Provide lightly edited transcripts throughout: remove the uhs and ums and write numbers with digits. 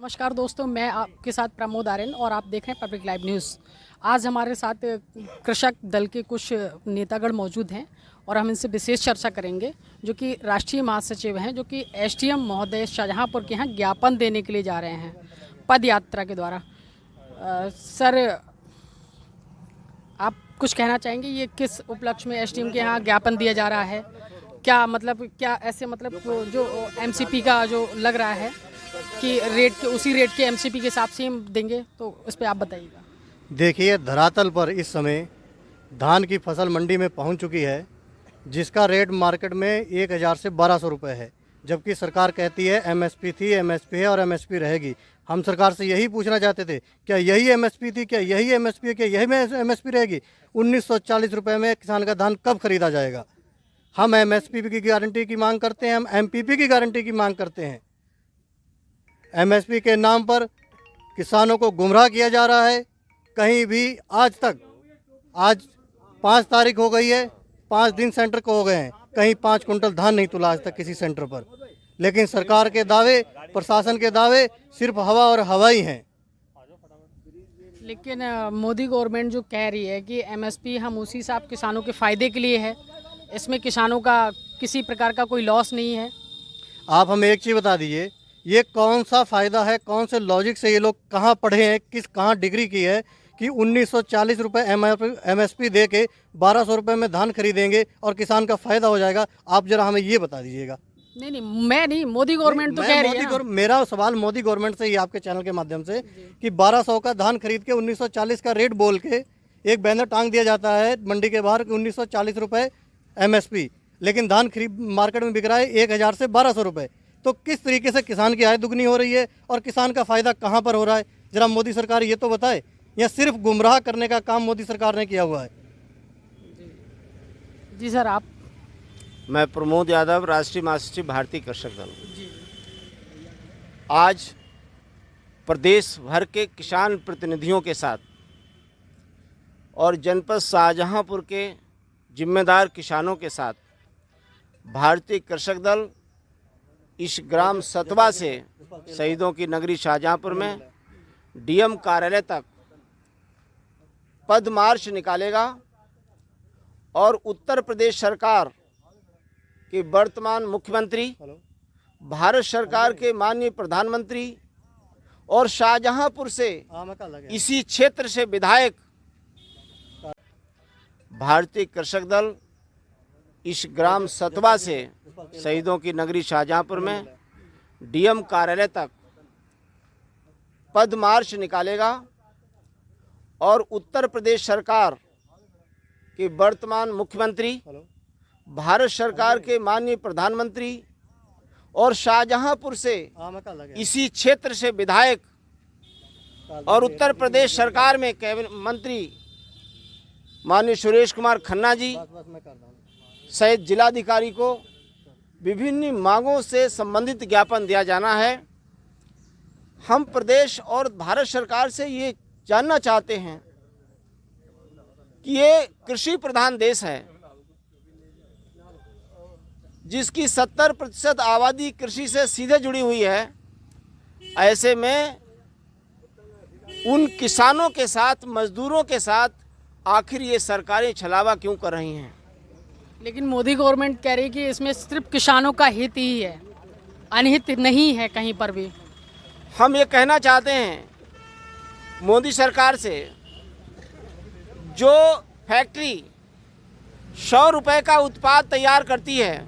नमस्कार दोस्तों, मैं आपके साथ प्रमोद आर्यन और आप देख रहे हैं पब्लिक लाइव न्यूज़। आज हमारे साथ कृषक दल के कुछ नेतागण मौजूद हैं और हम इनसे विशेष चर्चा करेंगे, जो कि राष्ट्रीय महासचिव हैं, जो कि एसडीएम महोदय शाहजहांपुर के यहाँ ज्ञापन देने के लिए जा रहे हैं पद यात्रा के द्वारा। सर, आप कुछ कहना चाहेंगे, ये किस उपलक्ष्य में एसडीएम के यहाँ ज्ञापन दिया जा रहा है? क्या ऐसे जो एमसीपी का जो लग रहा है कि उसी रेट के एमसीपी के हिसाब से हम देंगे, तो इस पर आप बताइएगा। देखिए, धरातल पर इस समय धान की फसल मंडी में पहुंच चुकी है, जिसका रेट मार्केट में 1000 से 1200 रुपये है, जबकि सरकार कहती है एमएसपी थी, एमएसपी है और एमएसपी रहेगी। हम सरकार से यही पूछना चाहते थे, क्या यही एमएसपी थी, क्या यही एमएसपी है, क्या यही एमएसपी रहेगी? 1940 रुपये में किसान का धान कब खरीदा जाएगा? हम एमएसपी की गारंटी की मांग करते हैं, हम एमपीपी की गारंटी की मांग करते हैं। एमएसपी के नाम पर किसानों को गुमराह किया जा रहा है। कहीं भी आज 5 तारीख हो गई है, 5 दिन सेंटर को हो गए हैं, कहीं 5 कुंटल धान नहीं तुला आज तक किसी सेंटर पर। लेकिन सरकार के दावे, प्रशासन के दावे सिर्फ हवा और हवा ही हैं। लेकिन मोदी गवर्नमेंट जो कह रही है कि एमएसपी हम उसी हिसाब किसानों के फ़ायदे के लिए है, इसमें किसानों का किसी प्रकार का कोई लॉस नहीं है। आप हमें एक चीज़ बता दीजिए, ये कौन सा फ़ायदा है, कौन से लॉजिक से ये लोग कहाँ पढ़े हैं, कहाँ डिग्री की है कि 1940 रुपये एमएसपी दे के 1200 रुपये में धान खरीदेंगे और किसान का फ़ायदा हो जाएगा? आप जरा हमें ये बता दीजिएगा। नहीं, मैं नहीं, मोदी गवर्नमेंट तो कह रही है। मेरा सवाल मोदी गवर्नमेंट से ही, आपके चैनल के माध्यम से, कि 1200 का धान खरीद के 1940 का रेट बोल के एक बैनर टांग दिया जाता है मंडी के बाहर, 1940 रुपये एमएसपी, लेकिन धान खरीद मार्केट में बिक रहा है 1000 से 1200 रुपये। तो किस तरीके से किसान की आय दुगनी हो रही है और किसान का फ़ायदा कहाँ पर हो रहा है? जरा मोदी सरकार ये तो बताए, या सिर्फ गुमराह करने का काम मोदी सरकार ने किया हुआ है? जी सर, आप? मैं प्रमोद यादव, राष्ट्रीय महासचिव भारतीय कृषक दल। आज प्रदेश भर के किसान प्रतिनिधियों के साथ और जनपद शाहजहांपुर के जिम्मेदार किसानों के साथ भारतीय कृषक दल इस ग्राम सतवा से शहीदों की नगरी शाहजहांपुर में डीएम कार्यालय तक पद मार्च निकालेगा और उत्तर प्रदेश सरकार के वर्तमान मुख्यमंत्री, भारत सरकार के माननीय प्रधानमंत्री और शाहजहांपुर से इसी क्षेत्र से विधायक भारतीय कृषक दल इस ग्राम सतवा से शहीदों की नगरी शाहजहांपुर में डीएम कार्यालय तक पद मार्च निकालेगा और उत्तर प्रदेश सरकार के वर्तमान मुख्यमंत्री, भारत सरकार के माननीय प्रधानमंत्री और शाहजहांपुर से इसी क्षेत्र से विधायक और उत्तर प्रदेश सरकार में कैबिनेट मंत्री माननीय सुरेश कुमार खन्ना जी सहित जिलाधिकारी को विभिन्न मांगों से संबंधित ज्ञापन दिया जाना है। हम प्रदेश और भारत सरकार से ये जानना चाहते हैं कि ये कृषि प्रधान देश है, जिसकी 70% आबादी कृषि से सीधे जुड़ी हुई है। ऐसे में उन किसानों के साथ, मजदूरों के साथ आखिर ये सरकारें छलावा क्यों कर रही हैं? लेकिन मोदी गवर्नमेंट कह रही है कि इसमें सिर्फ किसानों का हित ही है, अनहित नहीं है कहीं पर भी। हम ये कहना चाहते हैं मोदी सरकार से, जो फैक्ट्री 100 रुपये का उत्पाद तैयार करती है,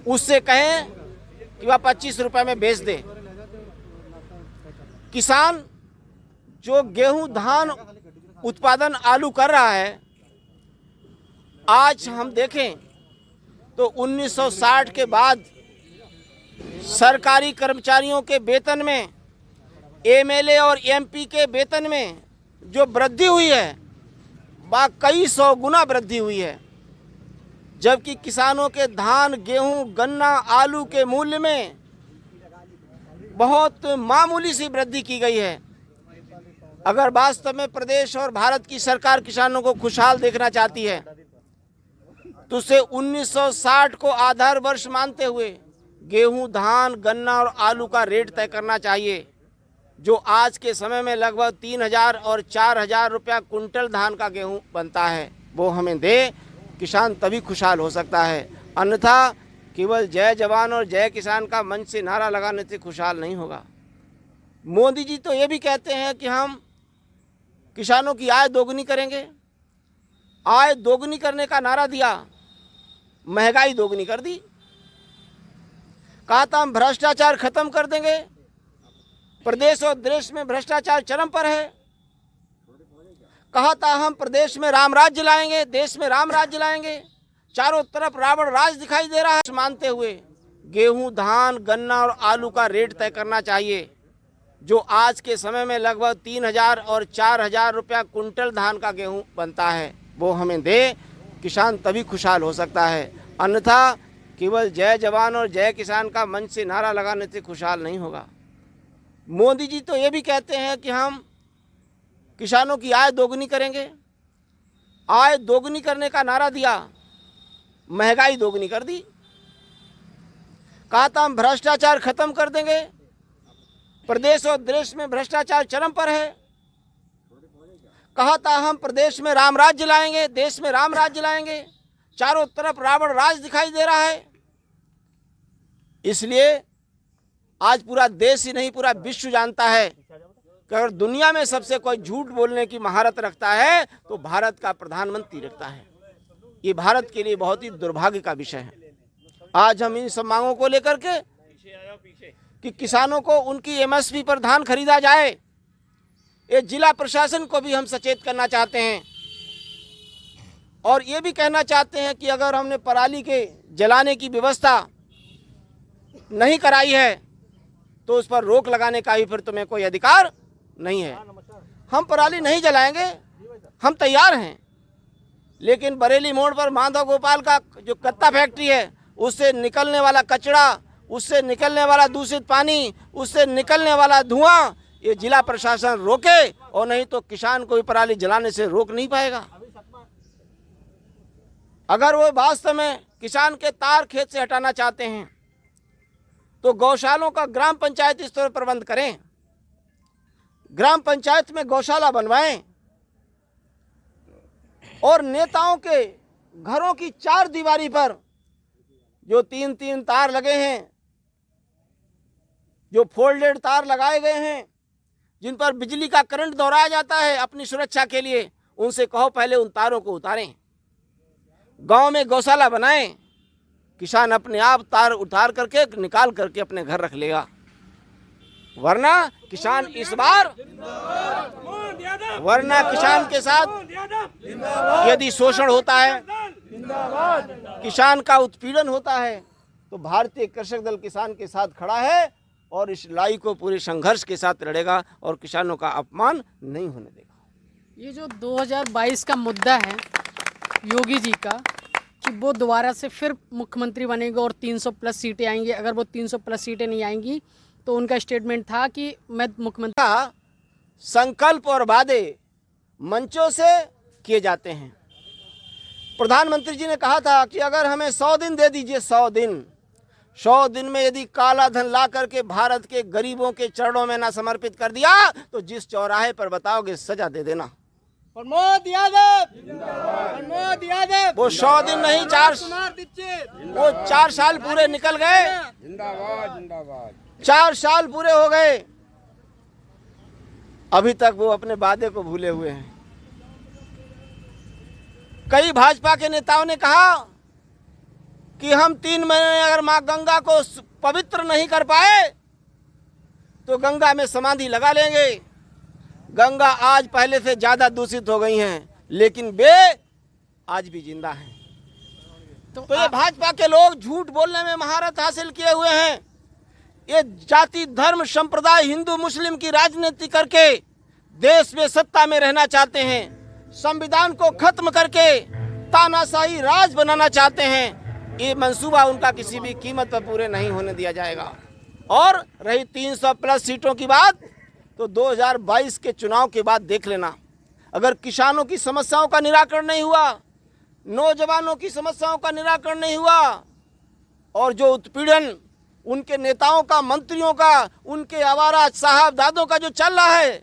उससे कहें कि वह 25 रुपये में बेच दे। किसान जो गेहूं, धान उत्पादन, आलू कर रहा है, आज हम देखें तो 1960 के बाद सरकारी कर्मचारियों के वेतन में, एमएलए और एमपी के वेतन में जो वृद्धि हुई है, वह कई 100 गुना वृद्धि हुई है, जबकि किसानों के धान, गेहूं, गन्ना, आलू के मूल्य में बहुत मामूली सी वृद्धि की गई है। अगर वास्तव में प्रदेश और भारत की सरकार किसानों को खुशहाल देखना चाहती है, तो उसे 1960 को आधार वर्ष मानते हुए गेहूं, धान, गन्ना और आलू का रेट तय करना चाहिए, जो आज के समय में लगभग 3,000 और 4,000 रुपया कुंटल धान का गेहूं बनता है, वो हमें दे। किसान तभी खुशहाल हो सकता है, अन्यथा केवल जय जवान और जय किसान का मंच से नारा लगाने से खुशहाल नहीं होगा। मोदी जी तो ये भी कहते हैं कि हम किसानों की आय दोगुनी करेंगे। आय दोगुनी करने का नारा दिया, महंगाई दोगुनी कर दी। कहा था हम भ्रष्टाचार खत्म कर देंगे, प्रदेश और देश में भ्रष्टाचार चरम पर है। कहा था हम प्रदेश में राम राज्य लाएंगे, देश में राम राज्य लाएंगे। चारों तरफ रावण राज दिखाई दे रहा है। मानते हुए गेहूं, धान, गन्ना और आलू का रेट तय करना चाहिए, जो आज के समय में लगभग 3,000 और 4,000 रुपया कुंटल धान का गेहूं बनता है, वो हमें दे। किसान तभी खुशहाल हो सकता है, अन्यथा केवल जय जवान और जय किसान का मंच से नारा लगाने से खुशहाल नहीं होगा। मोदी जी तो ये भी कहते हैं कि हम किसानों की आय दोगुनी करेंगे। आय दोगुनी करने का नारा दिया, महंगाई दोगुनी कर दी। कहा था हम भ्रष्टाचार खत्म कर देंगे, प्रदेश और देश में भ्रष्टाचार चरम पर है। कहा था हम प्रदेश में राम राज्य लाएंगे, देश में राम राज्य लाएंगे। चारों तरफ रावण राज दिखाई दे रहा है। इसलिए आज पूरा देश ही नहीं, पूरा विश्व जानता है कि अगर दुनिया में सबसे कोई झूठ बोलने की महारत रखता है तो भारत का प्रधानमंत्री रखता है। ये भारत के लिए बहुत ही दुर्भाग्य का विषय है। आज हम इन सब मांगों को लेकर के कि किसानों को उनकी एमएसपी पर धान खरीदा जाए, ये जिला प्रशासन को भी हम सचेत करना चाहते हैं। और ये भी कहना चाहते हैं कि अगर हमने पराली के जलाने की व्यवस्था नहीं कराई है तो उस पर रोक लगाने का भी फिर तुम्हें कोई अधिकार नहीं है। हम पराली नहीं जलाएंगे, हम तैयार हैं, लेकिन बरेली मोड़ पर माधव गोपाल का जो कत्ता फैक्ट्री है, उससे निकलने वाला कचरा, उससे निकलने वाला दूषित पानी, उससे निकलने वाला धुआं, ये जिला प्रशासन रोके, और नहीं तो किसान को भी पराली जलाने से रोक नहीं पाएगा। अगर वो वास्तव में किसान के तार खेत से हटाना चाहते हैं तो गौशालों का ग्राम पंचायत स्तर पर प्रबंध करें, ग्राम पंचायत में गौशाला बनवाएं, और नेताओं के घरों की 4 दीवारी पर जो 3-3 तार लगे हैं, जो फोल्डेड तार लगाए गए हैं, जिन पर बिजली का करंट दौड़ाया जाता है अपनी सुरक्षा के लिए, उनसे कहो पहले उन तारों को उतारें। गांव में गौशाला बनाएं, किसान अपने आप तार उतार करके निकाल करके अपने घर रख लेगा। वरना किसान इस बार किसान के साथ यदि शोषण होता है, किसान का उत्पीड़न होता है, तो भारतीय कृषक दल किसान के साथ खड़ा है और इस लड़ाई को पूरे संघर्ष के साथ लड़ेगा और किसानों का अपमान नहीं होने देगा। ये जो 2022 का मुद्दा है योगी जी का कि वो दोबारा से फिर मुख्यमंत्री बनेंगे और 300 प्लस सीटें आएंगी, अगर वो 300 प्लस सीटें नहीं आएंगी तो उनका स्टेटमेंट था कि मैं मुख्यमंत्री। संकल्प और वादे मंचों से किए जाते हैं। प्रधानमंत्री जी ने कहा था कि अगर हमें 100 दिन दे दीजिए, 100 दिन में यदि काला धन ला करके भारत के गरीबों के चरणों में ना समर्पित कर दिया तो जिस चौराहे पर बताओगे सजा दे देना। प्रमोद यादव, प्रमोद यादव। वो 100 दिन नहीं, 4 साल पूरे निकल गए। जिंदाबाद, जिंदाबाद। 4 साल पूरे हो गए, अभी तक वो अपने वादे को भूले हुए हैं। कई भाजपा के नेताओं ने कहा कि हम 3 महीने अगर मां गंगा को पवित्र नहीं कर पाए तो गंगा में समाधि लगा लेंगे। गंगा आज पहले से ज्यादा दूषित हो गई हैं, लेकिन वे आज भी जिंदा हैं। तो ये भाजपा के लोग झूठ बोलने में महारत हासिल किए हुए हैं। ये जाति, धर्म, संप्रदाय, हिंदू मुस्लिम की राजनीति करके देश में सत्ता में रहना चाहते हैं, संविधान को खत्म करके तानाशाही राज बनाना चाहते हैं। ये मंसूबा उनका किसी भी कीमत पर पूरे नहीं होने दिया जाएगा। और रही 300 प्लस सीटों की बात, तो 2022 के चुनाव के बाद देख लेना, अगर किसानों की समस्याओं का निराकरण नहीं हुआ, नौजवानों की समस्याओं का निराकरण नहीं हुआ, और जो उत्पीड़न उनके नेताओं का, मंत्रियों का, उनके आवारा साहबजादों का जो चल रहा है,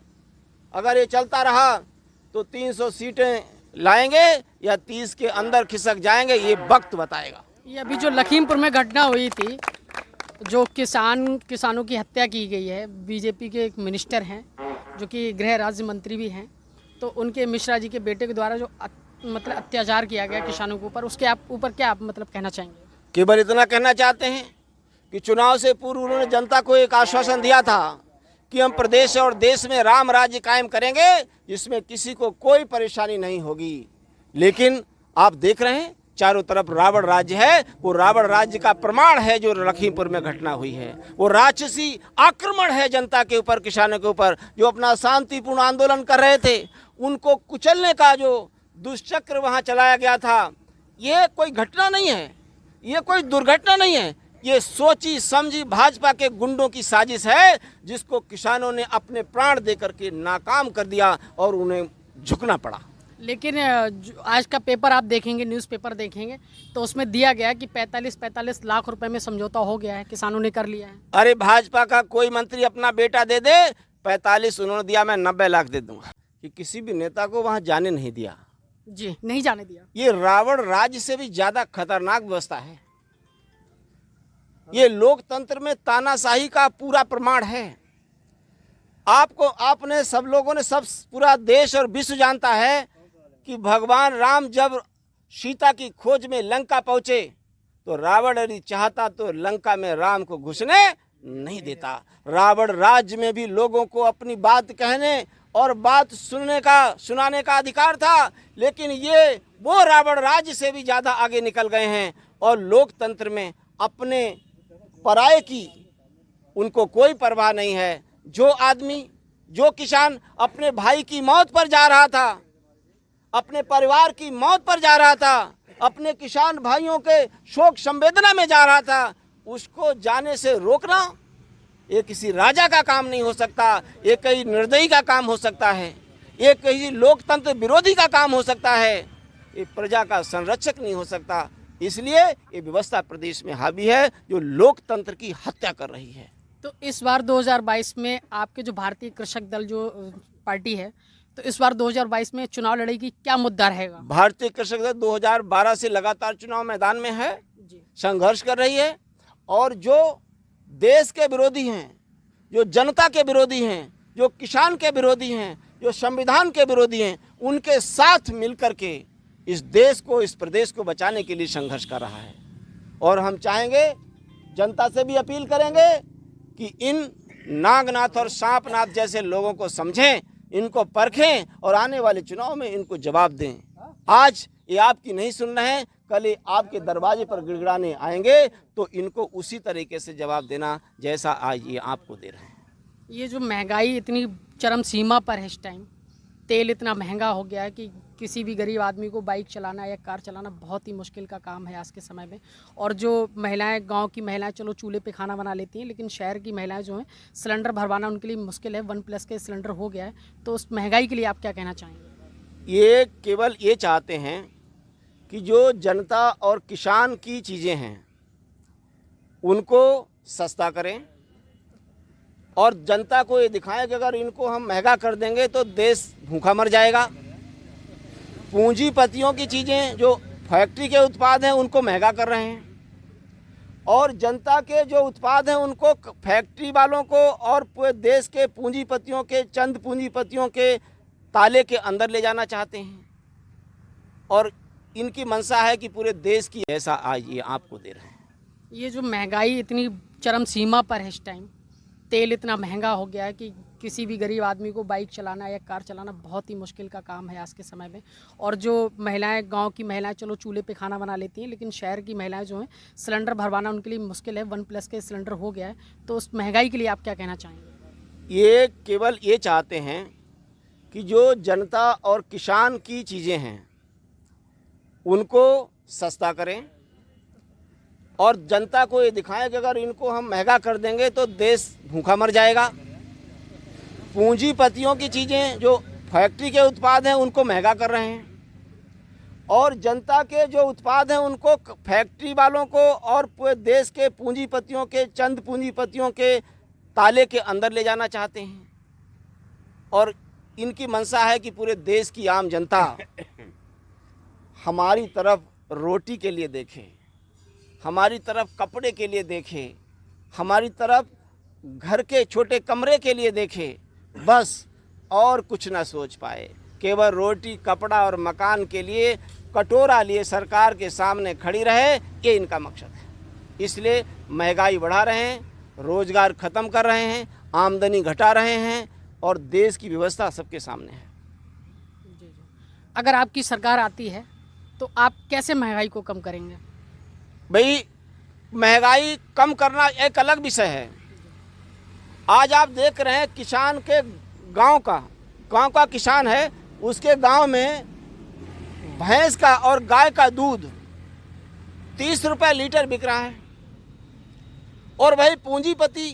अगर ये चलता रहा तो 300 सीटें लाएंगे या 30 के अंदर खिसक जाएंगे, ये वक्त बताएगा। ये अभी जो लखीमपुर में घटना हुई थी, जो किसानों की हत्या की गई है, बीजेपी के एक मिनिस्टर हैं जो कि गृह राज्य मंत्री भी हैं, तो उनके मिश्रा जी के बेटे के द्वारा जो मतलब अत्याचार किया गया किसानों के ऊपर, उसके ऊपर क्या आप मतलब कहना चाहेंगे? केवल इतना कहना चाहते हैं कि चुनाव से पूर्व उन्होंने जनता को एक आश्वासन दिया था कि हम प्रदेश और देश में राम राज्य कायम करेंगे, जिसमें किसी को कोई परेशानी नहीं होगी। लेकिन आप देख रहे हैं चारों तरफ रावण राज्य है। वो रावण राज्य का प्रमाण है जो लखीमपुर में घटना हुई है। वो राक्षसी आक्रमण है जनता के ऊपर, किसानों के ऊपर, जो अपना शांतिपूर्ण आंदोलन कर रहे थे, उनको कुचलने का जो दुष्चक्र वहां चलाया गया था, ये कोई घटना नहीं है, ये कोई दुर्घटना नहीं है, ये सोची समझी भाजपा के गुंडों की साजिश है, जिसको किसानों ने अपने प्राण देकर के नाकाम कर दिया और उन्हें झुकना पड़ा। लेकिन आज का पेपर आप देखेंगे, न्यूज़पेपर देखेंगे, तो उसमें दिया गया कि 45 लाख रुपए में समझौता हो गया है, किसानों ने कर लिया है। अरे भाजपा का कोई मंत्री अपना बेटा दे दे, 45 उन्होंने दिया, मैं 90 लाख दे दूंगा। कि किसी भी नेता को वहां जाने नहीं दिया। जी, नहीं जाने दिया। ये रावण राज्य से भी ज्यादा खतरनाक व्यवस्था है। ये लोकतंत्र में तानाशाही का पूरा प्रमाण है। आपने सब लोगों ने, सब पूरा देश और विश्व जानता है कि भगवान राम जब सीता की खोज में लंका पहुंचे तो रावण यदि चाहता तो लंका में राम को घुसने नहीं देता। रावण राज्य में भी लोगों को अपनी बात कहने और बात सुनाने का अधिकार था, लेकिन ये वो रावण राज्य से भी ज्यादा आगे निकल गए हैं और लोकतंत्र में अपने पराये की उनको कोई परवाह नहीं है। जो आदमी, जो किसान अपने भाई की मौत पर जा रहा था, अपने परिवार की मौत पर जा रहा था, अपने किसान भाइयों के शोक संवेदना में जा रहा था, उसको जाने से रोकना ये किसी राजा का काम नहीं हो सकता, ये कहीं निर्दयी का काम हो सकता है, ये कहीं लोकतंत्र विरोधी का काम हो सकता है, ये प्रजा का संरक्षक नहीं हो सकता। इसलिए ये व्यवस्था प्रदेश में हावी है जो लोकतंत्र की हत्या कर रही है। तो इस बार 2022 में आपके जो भारतीय कृषक दल जो पार्टी है, तो इस बार 2022 में चुनाव लड़ेगी, क्या मुद्दा रहेगा? भारतीय कृषक दल 2012 से लगातार चुनाव मैदान में है, संघर्ष कर रही है और जो देश के विरोधी हैं, जो जनता के विरोधी हैं, जो किसान के विरोधी हैं, जो संविधान के विरोधी हैं, उनके साथ मिलकर के इस देश को, इस प्रदेश को बचाने के लिए संघर्ष कर रहा है। और हम चाहेंगे, जनता से भी अपील करेंगे कि इन नागनाथ और सांपनाथ जैसे लोगों को समझें, इनको परखें और आने वाले चुनाव में इनको जवाब दें। आज ये आपकी नहीं सुन रहे हैं, कल ये आपके दरवाजे पर गिड़गिड़ाने आएंगे, तो इनको उसी तरीके से जवाब देना जैसा आज ये आपको दे रहे हैं। ये जो महंगाई इतनी चरम सीमा पर है, इस टाइम तेल इतना महंगा हो गया है कि किसी भी गरीब आदमी को बाइक चलाना या कार चलाना बहुत ही मुश्किल का काम है आज के समय में। और जो महिलाएं, गांव की महिलाएं चलो चूल्हे पे खाना बना लेती हैं, लेकिन शहर की महिलाएं जो हैं सिलेंडर भरवाना उनके लिए मुश्किल है। 1+ के सिलेंडर हो गया है, तो उस महंगाई के लिए आप क्या कहना चाहेंगे? ये केवल ये चाहते हैं कि जो जनता और किसान की चीज़ें हैं उनको सस्ता करें और जनता को ये दिखाएं कि अगर इनको हम महंगा कर देंगे तो देश भूखा मर जाएगा। पूंजीपतियों की चीज़ें, जो फैक्ट्री के उत्पाद हैं, उनको महंगा कर रहे हैं और जनता के जो उत्पाद हैं उनको फैक्ट्री वालों को और पूरे देश के पूंजीपतियों के, चंद पूंजीपतियों के ताले के अंदर ले जाना चाहते हैं। और इनकी मंशा है कि पूरे देश की ऐसा आज ये आपको दे रहे हैं। ये जो महंगाई इतनी चरम सीमा पर है, इस टाइम तेल इतना महंगा हो गया है कि किसी भी गरीब आदमी को बाइक चलाना या कार चलाना बहुत ही मुश्किल का काम है आज के समय में। और जो महिलाएं, गांव की महिलाएं चलो चूल्हे पे खाना बना लेती हैं, लेकिन शहर की महिलाएं जो हैं सिलेंडर भरवाना उनके लिए मुश्किल है। 1+ के सिलेंडर हो गया है, तो उस महंगाई के लिए आप क्या कहना चाहेंगे? ये केवल ये चाहते हैं कि जो जनता और किसान की चीज़ें हैं उनको सस्ता करें और जनता को ये दिखाएं कि अगर इनको हम महंगा कर देंगे तो देश भूखा मर जाएगा। पूंजीपतियों की चीज़ें, जो फैक्ट्री के उत्पाद हैं, उनको महंगा कर रहे हैं और जनता के जो उत्पाद हैं उनको फैक्ट्री वालों को और पूरे देश के पूंजीपतियों के चंद पूंजीपतियों के ताले के अंदर ले जाना चाहते हैं। और इनकी मंशा है कि पूरे देश की आम जनता हमारी तरफ रोटी के लिए देखे, हमारी तरफ कपड़े के लिए देखे, हमारी तरफ घर के छोटे कमरे के लिए देखे, बस और कुछ ना सोच पाए। केवल रोटी, कपड़ा और मकान के लिए कटोरा लिए सरकार के सामने खड़ी रहे, ये इनका मकसद है। इसलिए महंगाई बढ़ा रहे हैं, रोजगार ख़त्म कर रहे हैं, आमदनी घटा रहे हैं और देश की व्यवस्था सबके सामने है। अगर आपकी सरकार आती है तो आप कैसे महंगाई को कम करेंगे? भाई, महंगाई कम करना एक अलग विषय है। आज आप देख रहे हैं किसान के गांव का किसान है, उसके गांव में भैंस का और गाय का दूध 30 रुपये लीटर बिक रहा है। और वही पूंजीपति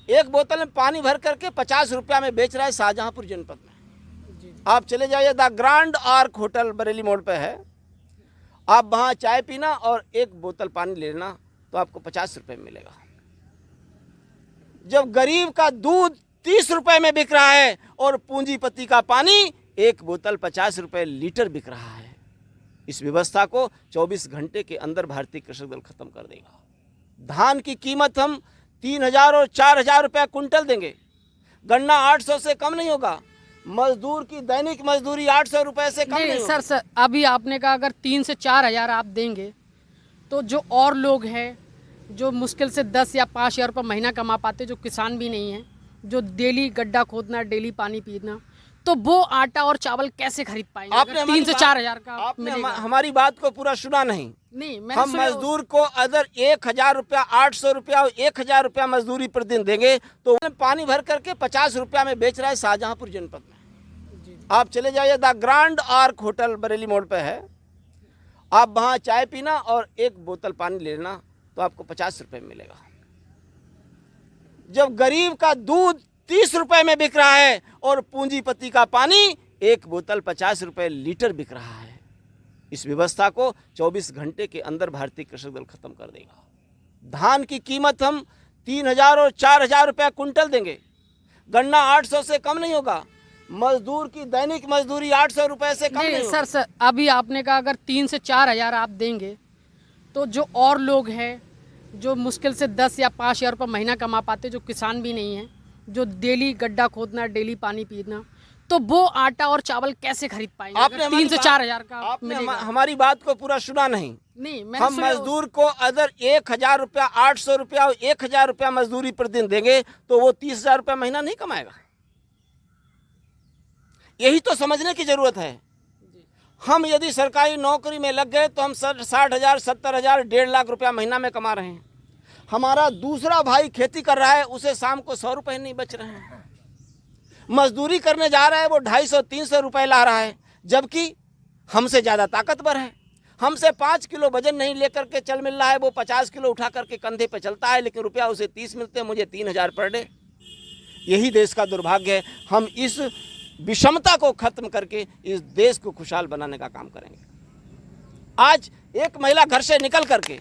एक बोतल में पानी भर करके 50 रुपया में बेच रहा है शाहजहांपुर जनपद में। आप चले जाइए, the grand arc hotel Bareilly मोड़ पे है, आप वहाँ चाय पीना और एक बोतल पानी लेना तो आपको 50 रुपये में मिलेगा। जब गरीब का दूध 30 रुपये में बिक रहा है और पूंजीपति का पानी एक बोतल 50 रुपये लीटर बिक रहा है, इस व्यवस्था को 24 घंटे के अंदर भारतीय कृषक दल खत्म कर देगा। धान की कीमत हम 3000 और 4000 रुपया कुंटल देंगे। गन्ना 800 से कम नहीं होगा। मजदूर की दैनिक मजदूरी 800 रुपये से कम नहीं होगी। सर अभी आपने कहा अगर 3 से 4 हज़ार आप देंगे तो जो और लोग हैं जो मुश्किल से 10 या 5 हज़ार रुपये महीना कमा पाते, जो किसान भी नहीं हैं, जो डेली गड्ढा खोदना, डेली पानी पीना, तो वो आटा और चावल कैसे खरीद पाएंगे? आपने 3 से 4 हज़ार का आपने मिलेगा। हमारी बात को पूरा सुना नहीं। हम मजदूर को अगर 1000 रुपया, 800 रुपया और 1000 रुपया मजदूरी प्रतिदिन देंगे तो पानी भर करके 50 रुपया में बेच रहा है शाहजहांपुर जनपद में। आप चले जाइए, the grand arc hotel Bareilly मोड़ पे है, आप वहाँ चाय पीना और एक बोतल पानी लेना तो आपको 50 रुपये में मिलेगा। जब गरीब का दूध 30 रुपये में बिक रहा है और पूंजीपति का पानी एक बोतल 50 रुपये लीटर बिक रहा है, इस व्यवस्था को 24 घंटे के अंदर भारतीय कृषक दल खत्म कर देगा। धान की कीमत हम 3000 और 4000 रुपया कुंटल देंगे। गन्ना 800 से कम नहीं होगा। मजदूर की दैनिक मजदूरी 800 रुपये से कम नहीं होगी। सर अभी आपने कहा अगर 3 से 4 हज़ार आप देंगे तो जो और लोग हैं जो मुश्किल से 10 या 5 हज़ार रुपये महीना कमा पाते, जो किसान भी नहीं हैं, जो डेली गड्ढा खोदना, डेली पानी पीना, तो वो आटा और चावल कैसे खरीद पाएंगे? आपने 3 से 4 हज़ार का आपने मिलेगा। हमारी बात को पूरा सुना नहीं। हम मजदूर को अगर 1000 रुपया, 800 रुपया और 1000 रुपया मजदूरी प्रतिदिन देंगे तो वो 30,000 रुपया महीना नहीं कमाएगा। यही तो समझने की जरूरत है। हम यदि सरकारी नौकरी में लग गए तो हम 60,000, 70,000, 1.5 लाख रुपया महीना में कमा रहे हैं। हमारा दूसरा भाई खेती कर रहा है, उसे शाम को 100 रुपये नहीं बच रहे हैं। मजदूरी करने जा रहा है, वो 250-300 रुपये ला रहा है, जबकि हमसे ज़्यादा ताकतवर है। हमसे 5 किलो वजन नहीं लेकर के चल मिल रहा है, वो 50 किलो उठा करके कंधे पे चलता है, लेकिन रुपया उसे 30 मिलते हैं, मुझे 3000 पर डे। यही देश का दुर्भाग्य है। हम इस विषमता को खत्म करके इस देश को खुशहाल बनाने का काम करेंगे। आज एक महिला घर से निकल करके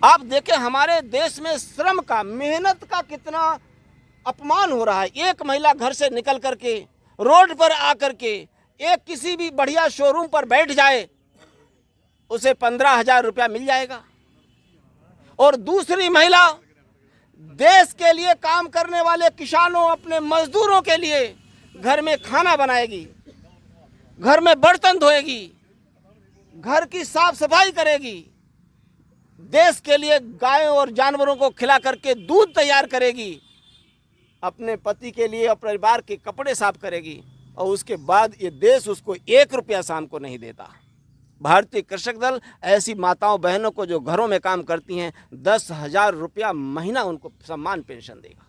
आप देखें हमारे देश में श्रम का, मेहनत का कितना अपमान हो रहा है। एक महिला घर से निकल करके रोड पर आकर के एक किसी भी बढ़िया शोरूम पर बैठ जाए, उसे 15,000 रुपया मिल जाएगा। और दूसरी महिला देश के लिए काम करने वाले किसानों, अपने मजदूरों के लिए घर में खाना बनाएगी, घर में बर्तन धोएगी, घर की साफ सफाई करेगी, देश के लिए गायों और जानवरों को खिला करके दूध तैयार करेगी, अपने पति के लिए, अपने परिवार के कपड़े साफ करेगी, और उसके बाद ये देश उसको 1 रुपया शाम को नहीं देता। भारतीय कृषक दल ऐसी माताओं बहनों को जो घरों में काम करती हैं 10,000 रुपया महीना उनको सम्मान पेंशन देगा।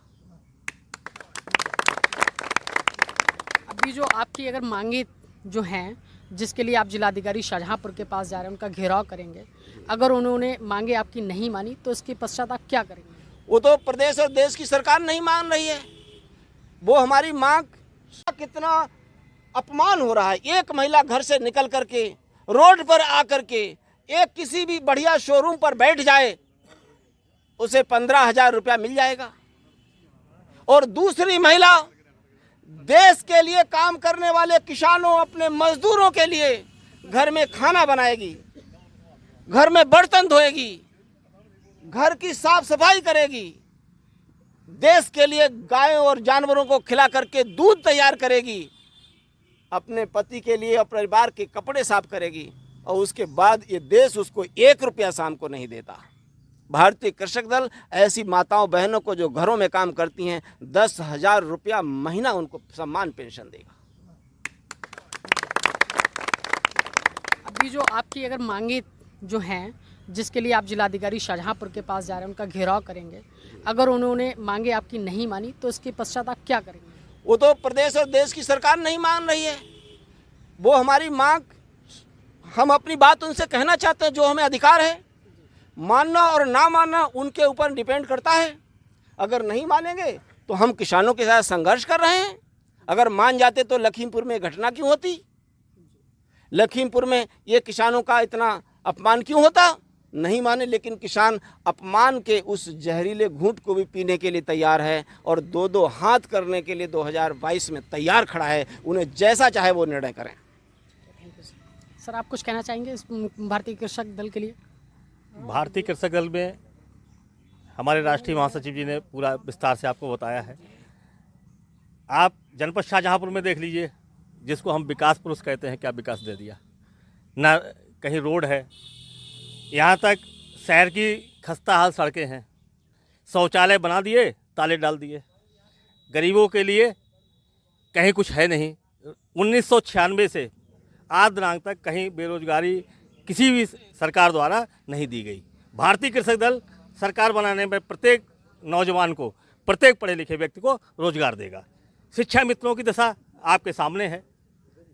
अभी जो आपकी अगर मांगे जो हैं, जिसके लिए आप जिलाधिकारी शाहजहांपुर के पास जा रहे हैं, उनका घेराव करेंगे, अगर उन्होंने मांगे आपकी नहीं मानी तो इसके पश्चात आप क्या करेंगे? वो तो प्रदेश और देश की सरकार नहीं मान रही है। वो हमारी मांग कितना अपमान हो रहा है। एक महिला घर से निकल करके रोड पर आकर के एक किसी भी बढ़िया शोरूम पर बैठ जाए, उसे 15,000 रुपया मिल जाएगा, और दूसरी महिला देश के लिए काम करने वाले किसानों, अपने मजदूरों के लिए घर में खाना बनाएगी, घर में बर्तन धोएगी, घर की साफ सफाई करेगी, देश के लिए गायों और जानवरों को खिला करके दूध तैयार करेगी, अपने पति के लिए और परिवार के कपड़े साफ करेगी, और उसके बाद ये देश उसको 1 रुपया शाम को नहीं देता। भारतीय कृषक दल ऐसी माताओं बहनों को जो घरों में काम करती हैं 10,000 रुपया महीना उनको सम्मान पेंशन देगा। अभी जो आपकी अगर मांगे जो हैं, जिसके लिए आप जिलाधिकारी शाहजहांपुर के पास जा रहे हैं, उनका घेराव करेंगे, अगर उन्होंने मांगे आपकी नहीं मानी तो इसके पश्चात आप क्या करेंगे? वो तो प्रदेश और देश की सरकार नहीं मान रही है, वो हमारी मांग, हम अपनी बात उनसे कहना चाहते हैं। जो हमें अधिकार है, मानना और ना मानना उनके ऊपर डिपेंड करता है। अगर नहीं मानेंगे तो हम किसानों के साथ संघर्ष कर रहे हैं। अगर मान जाते तो लखीमपुर में घटना क्यों होती, लखीमपुर में ये किसानों का इतना अपमान क्यों होता? नहीं माने, लेकिन किसान अपमान के उस जहरीले घूंट को भी पीने के लिए तैयार है और 2-2 हाथ करने के लिए 2022 में तैयार खड़ा है। उन्हें जैसा चाहे वो निर्णय करें। सर, आप कुछ कहना चाहेंगे इस भारतीय कृषक दल के लिए? भारतीय कृषक दल में हमारे राष्ट्रीय महासचिव जी ने पूरा विस्तार से आपको बताया है। आप जनपद शाहजहांपुर में देख लीजिए, जिसको हम विकास पुरुष कहते हैं, क्या विकास दे दिया। ना कहीं रोड है, यहाँ तक शहर की खस्ता हाल सड़कें हैं, शौचालय बना दिए, ताले डाल दिए। गरीबों के लिए कहीं कुछ है नहीं। 1996 से आज दिनांक तक कहीं बेरोजगारी किसी भी सरकार द्वारा नहीं दी गई। भारतीय कृषक दल सरकार बनाने में प्रत्येक नौजवान को, प्रत्येक पढ़े लिखे व्यक्ति को रोजगार देगा। शिक्षा मित्रों की दशा आपके सामने है,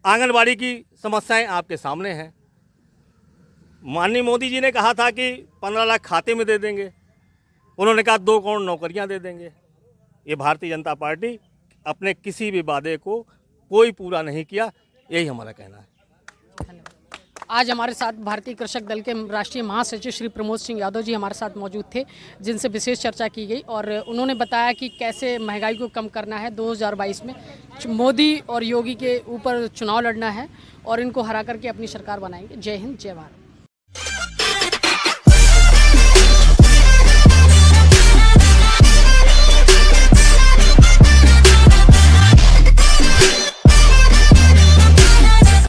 आंगनबाड़ी की समस्याएं आपके सामने हैं। माननीय मोदी जी ने कहा था कि 15 लाख खाते में दे देंगे, उन्होंने कहा 2 करोड़ नौकरियां दे देंगे। ये भारतीय जनता पार्टी अपने किसी भी वादे को कोई पूरा नहीं किया, यही हमारा कहना है। आज हमारे साथ भारतीय कृषक दल के राष्ट्रीय महासचिव श्री प्रमोद सिंह यादव जी हमारे साथ मौजूद थे, जिनसे विशेष चर्चा की गई और उन्होंने बताया कि कैसे महंगाई को कम करना है। 2022 में मोदी और योगी के ऊपर चुनाव लड़ना है और इनको हरा करके अपनी सरकार बनाएंगे। जय हिंद, जय भारत।